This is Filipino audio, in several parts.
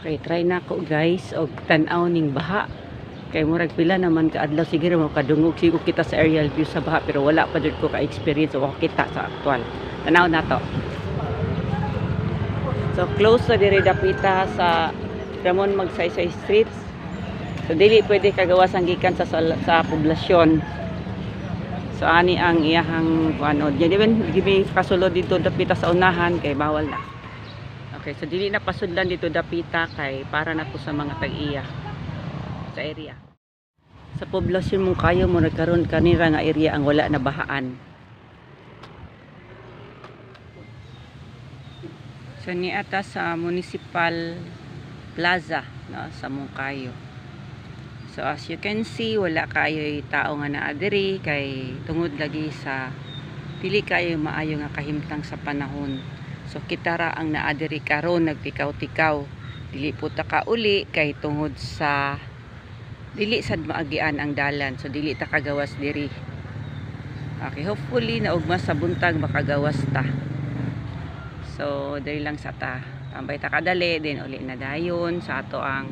Okay, try na ko guys og tan-aw ning baha. Kay murag pila naman ka adlaw siguro mo kadungog siguro kita sa aerial view sa baha pero wala pa jud ko ka experience o kita sa aktual. Tanaw na to. So close sa diri dapita sa Ramon Magsaysay Street. So dili pwede kagawasan gikan sa poblasyon. So ani ang iyahang ano, di ben gibi kasulod dito dapita sa unahan kay bawal na. Okay, so dili na pasudlan dito dapita kay para na po sa mga tag-iya sa area. Sa poblasyon mong kayo mo nagkaroon kanira nga area ang wala na bahaan. So ni ata sa Municipal Plaza no, sa Mungkayo. So as you can see, wala kayo tao nga naa diri kay tungod lagi sa dili kayo maayo nga kahimtang sa panahon. So kita ra ang naa diri karon nagtikaw-tikaw. Dili po ta ka uli kay tungod sa dili sad maagian ang dalan. So dili ta kagawas diri. Okay, hopefully na ugma sa buntag makagawas ta. So diri lang sa ta. Tambay ta kadali din uli na dayon sa ato ang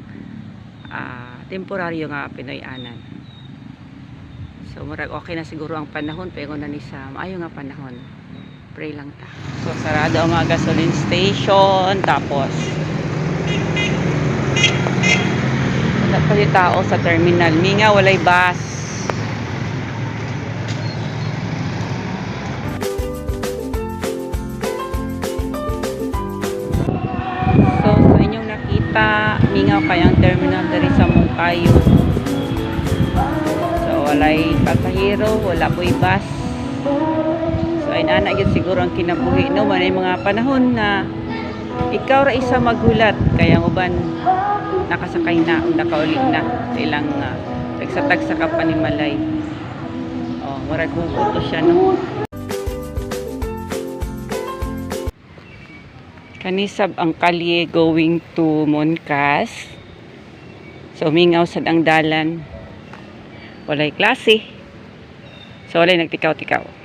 temporaryo nga Pinoy-anan. So murag okay na siguro ang panahon pero na ni sa maayo nga panahon. Pray lang ta. So sarado ang mga gasoline station tapos wala pa yung tao sa terminal. Minga walay bus. So sa inyong nakita, mingaw kayang terminal dari sa Mungkayo. So walay pasahero, wala po'y bus. So ay nana yun siguro ang kinabuhi no, manay mga panahon na ikaw ra isa maghulat kaya uban nakasakay na o nakauli na sa ilang tagsatag sa kapanimalay. Oh, murag hugot siya no. Kanisab ang kalye going to Monkas. So mingaw sad ang dalan. Walay klase. So walay nagtikaw-tikaw.